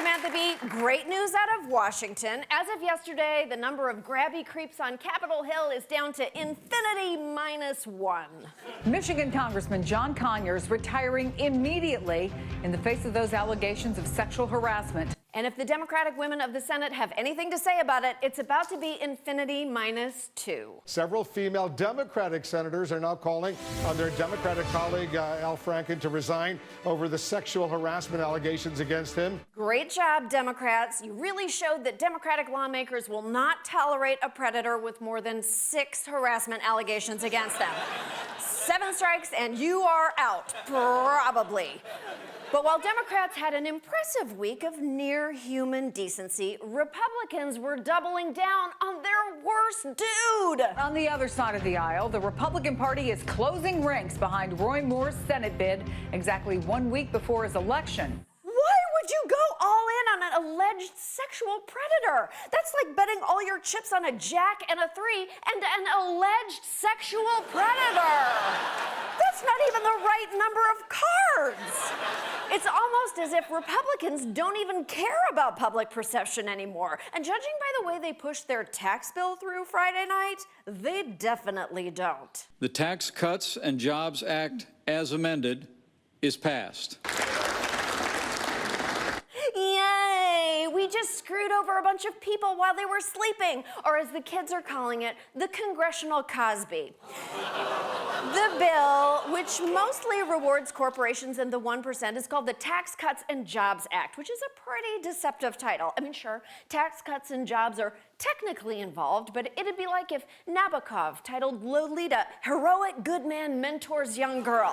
Samantha B. Great news out of Washington. As of yesterday, the number of grabby creeps on Capitol Hill is down to infinity -1. Michigan Congressman John Conyers retiring immediately in the face of those allegations of sexual harassment. And if the Democratic women of the Senate have anything to say about it, it's about to be infinity -2. Several female Democratic senators are now calling on their Democratic colleague Al Franken to resign over the sexual harassment allegations against him. Great job, Democrats. You really showed that Democratic lawmakers will not tolerate a predator with more than 6 harassment allegations against them. 7 strikes and you are out, probably. But while Democrats had an impressive week of near-human decency, Republicans were doubling down on their worst dude. On the other side of the aisle, the Republican Party is closing ranks behind Roy Moore's Senate bid exactly 1 week before his election. Why would you go all in on an alleged sexual predator? That's like betting all your chips on a jack and a 3 and an alleged sexual predator. That's not even the right number of cards. It's almost as if Republicans don't even care about public perception anymore. And judging by the way they pushed their tax bill through Friday night, they definitely don't. The Tax Cuts and Jobs Act, as amended, is passed. Yay! We just screwed over a bunch of people while they were sleeping, or as the kids are calling it, the Congressional Cosby. The bill, which mostly rewards corporations and the 1%, is called the Tax Cuts and Jobs Act, which is a pretty deceptive title. I mean, sure, tax cuts and jobs are technically involved, but it'd be like if Nabokov titled Lolita, Heroic Good Man Mentors Young Girl,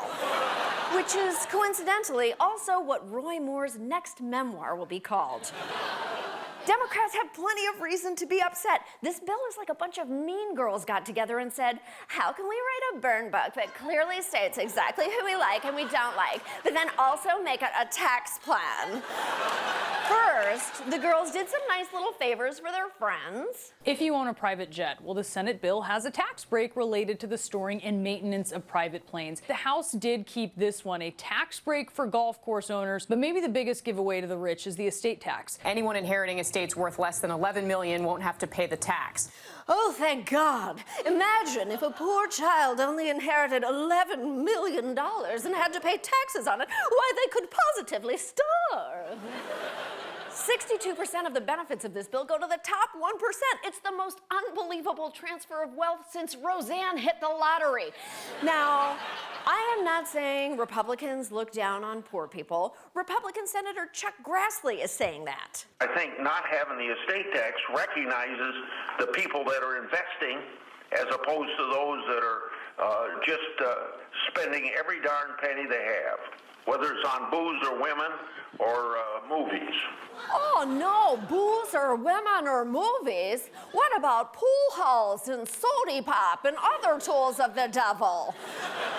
which is coincidentally also what Roy Moore's next memoir will be called. Democrats have plenty of reason to be upset. This bill is like a bunch of mean girls got together and said, how can we write a burn book that clearly states exactly who we like and we don't like, but then also make it a tax plan? First, the girls did some nice little favors for their friends. If you own a private jet, well, the Senate bill has a tax break related to the storing and maintenance of private planes. The House did keep this one a tax break for golf course owners, but maybe the biggest giveaway to the rich is the estate tax. Anyone inheriting estates worth less than $11 million won't have to pay the tax. Oh, thank God. Imagine if a poor child only inherited $11 million and had to pay taxes on it. Why, they could positively starve. 62% of the benefits of this bill go to the top 1%. It's the most unbelievable transfer of wealth since Roseanne hit the lottery. Now, I am not saying Republicans look down on poor people. Republican Senator Chuck Grassley is saying that. I think not having the estate tax recognizes the people that are investing as opposed to those that are just spending every darn penny they have, whether it's on booze or women or movies. Oh no, booze or women or movies? What about pool halls and sody pop and other tools of the devil?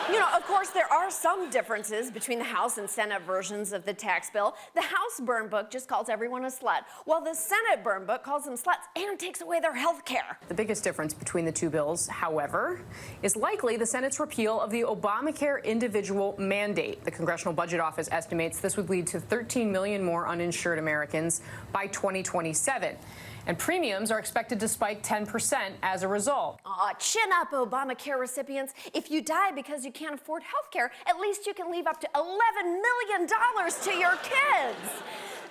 You know, of course, there are some differences between the House and Senate versions of the tax bill. The House burn book just calls everyone a slut, while the Senate burn book calls them sluts and takes away their health care. The biggest difference between the two bills, however, is likely the Senate's repeal of the Obamacare individual mandate. The Congressional Budget Office estimates this would lead to 13 million more uninsured Americans by 2027. And premiums are expected to spike 10% as a result. Aw, chin up, Obamacare recipients. If you die because you can't afford health care, at least you can leave up to $11 million to your kids.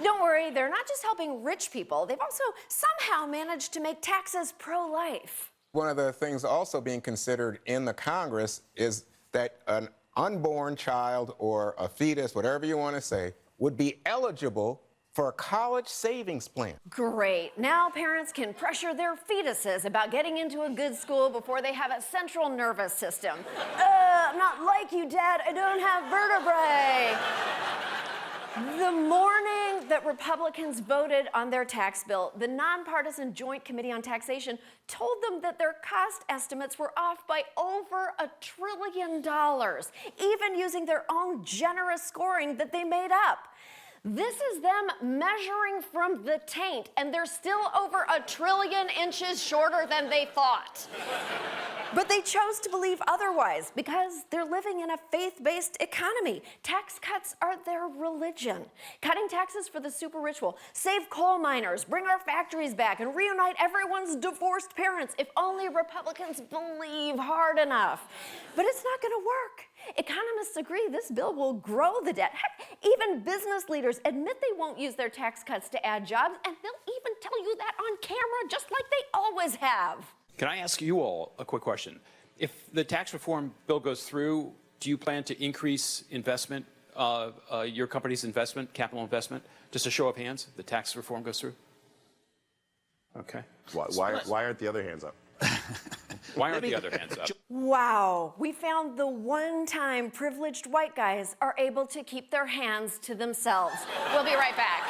Don't worry, they're not just helping rich people. They've also somehow managed to make taxes pro-life. One of the things also being considered in the Congress is that an unborn child or a fetus, whatever you want to say, would be eligible for a college savings plan. Great. Now parents can pressure their fetuses about getting into a good school before they have a central nervous system. I'm not like you, Dad. I don't have vertebrae. The morning that Republicans voted on their tax bill, the nonpartisan Joint Committee on Taxation told them that their cost estimates were off by over $1 trillion, even using their own generous scoring that they made up. This is them measuring from the taint, and they're still over 1 trillion inches shorter than they thought. But they chose to believe otherwise because they're living in a faith-based economy. Tax cuts are their religion. Cutting taxes for the super rich will save coal miners, bring our factories back, and reunite everyone's divorced parents if only Republicans believe hard enough. But it's not going to work. Economists agree this bill will grow the debt. Heck, even business leaders admit they won't use their tax cuts to add jobs, and they'll even tell you that on camera, just like they always have. Can I ask you all a quick question? If the tax reform bill goes through, do you plan to increase investment, your company's investment, capital investment? Just a show of hands, the tax reform goes through? Okay. Why aren't the other hands up? Why aren't the other hands up? Wow, we found the one time privileged white guys are able to keep their hands to themselves. We'll be right back.